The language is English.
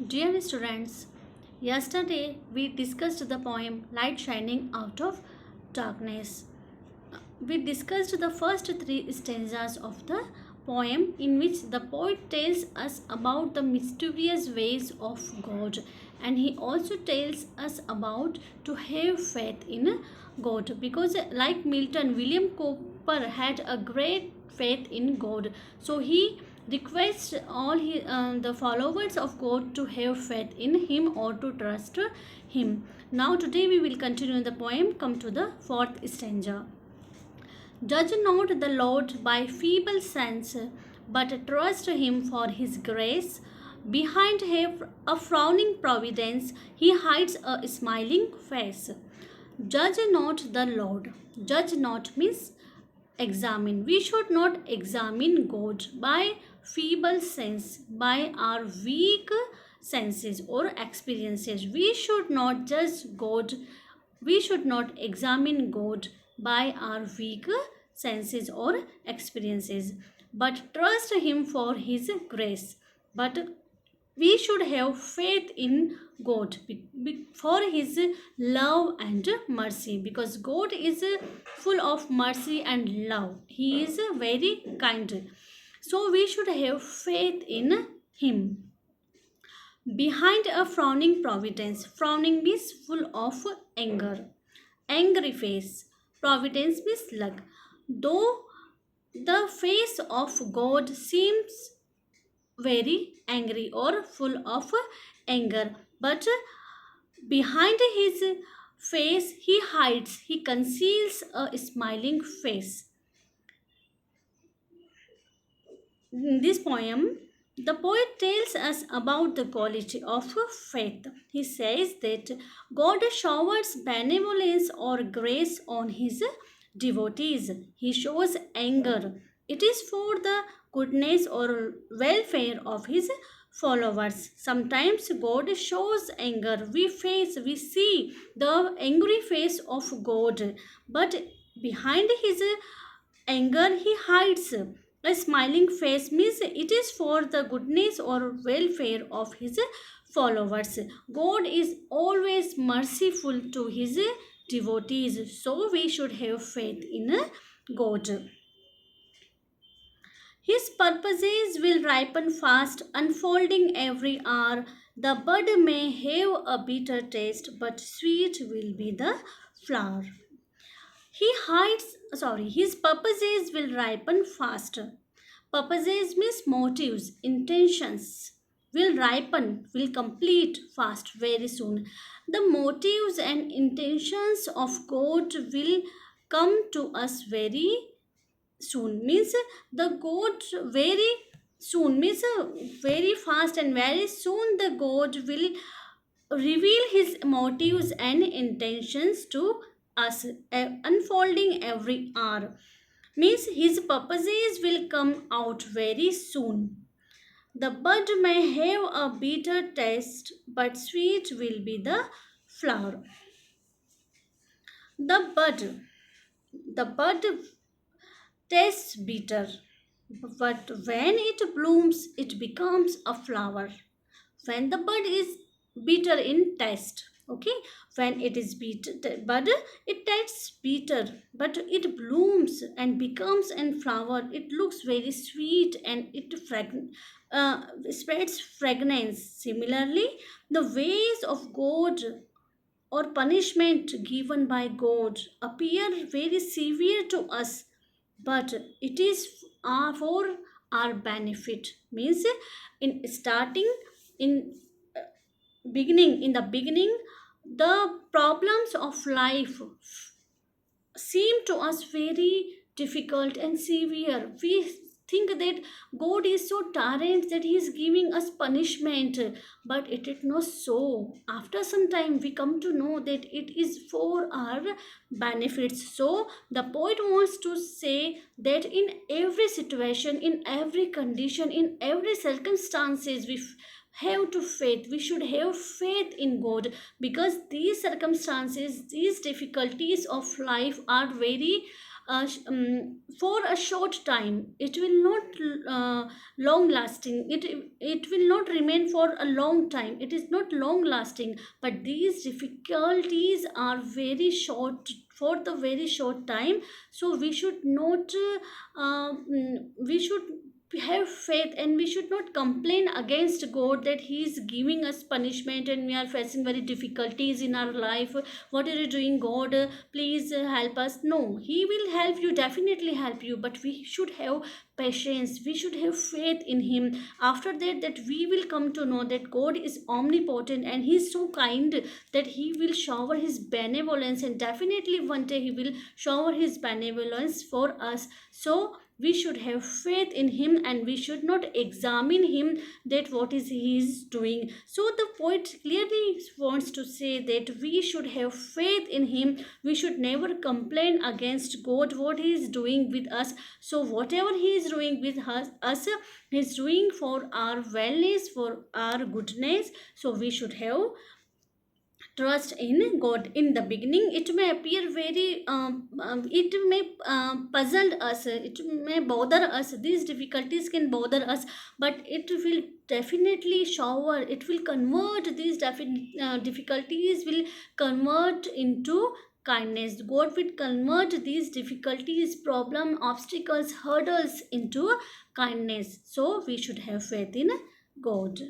Dear students, yesterday we discussed the poem Light Shining Out of Darkness. We discussed the first three stanzas of the poem, in which the poet tells us about the mysterious ways of God, and he also tells us about to have faith in God, because like Milton, William Cowper had a great faith in God. So he requests the followers of God to have faith in him or to trust him. Now today we will continue the poem. Come to the fourth stanza. Judge not the Lord by feeble sense, but trust him for his grace. Behind a frowning providence, he hides a smiling face. Judge not the Lord. Judge not means examine. We should not examine God by feeble sense, by our weak senses or experiences. We should not judge God. We should not examine God by our weak senses or experiences, but trust Him for His grace. But we should have faith in God for His love and mercy, because God is full of mercy and love. He is very kind. So we should have faith in Him. Behind a frowning providence, frowning means full of anger, angry face. Providence means luck. Though the face of God seems very angry or full of anger, but behind his face he hides, he conceals a smiling face. In this poem, the poet tells us about the quality of faith. He says that God showers benevolence or grace on his devotees. He shows anger. It is for the goodness or welfare of his followers. Sometimes God shows anger. We see the angry face of God, but behind his anger he hides. A smiling face means it is for the goodness or welfare of his followers. God is always merciful to his devotees, so we should have faith in God. His purposes will ripen fast, unfolding every hour. The bud may have a bitter taste, but sweet will be the flower. His purposes will ripen faster. Purposes means motives, intentions will ripen, will complete fast, very soon. The motives and intentions of God will come to us very soon. Means the God very soon, means very fast and very soon the God will reveal his motives and intentions to us, unfolding every hour. Means his purposes will come out very soon. The bud may have a bitter taste, but sweet will be the flower. The bud, the bud tastes bitter, but when it blooms, it becomes a flower. When the bud is bitter in taste, okay, when it is bitter bud, it tastes bitter, but it blooms and becomes a flower. It looks very sweet and it spreads fragrance. Similarly, the ways of God or punishment given by God appear very severe to us, but it is for our benefit. Means in starting, in in the beginning, the problems of life seem to us very difficult and severe. We think that God is so tyrant that he is giving us punishment, but it is not so. After some time, we come to know that it is for our benefits. So, the poet wants to say that in every situation, in every condition, in every circumstances, have to faith. We should have faith in God, because these circumstances, these difficulties of life are very for a short time. It will not long lasting. It will not remain for a long time. It is not long lasting. But these difficulties are very short, for the very short time. So we should not we should have faith, and we should not complain against God that he is giving us punishment and we are facing very difficulties in our life. What are you doing, God? Please help us. No, he will help you, definitely help you, but we should have patience, we should have faith in him. After that, that we will come to know that God is omnipotent and he is so kind that he will shower his benevolence, and definitely one day he will shower his benevolence for us. So we should have faith in him, and we should not examine him that what is he is doing. So the poet clearly wants to say that we should have faith in him. We should never complain against God what he is doing with us. So whatever he is doing with us, he is doing for our wellness, for our goodness. So we should have trust in God. In the beginning, it may appear very, it may puzzle us, it may bother us. These difficulties can bother us, but it will definitely shower. It will convert these difficulties will convert into kindness. God will convert these difficulties, problem, obstacles, hurdles into kindness. So we should have faith in God.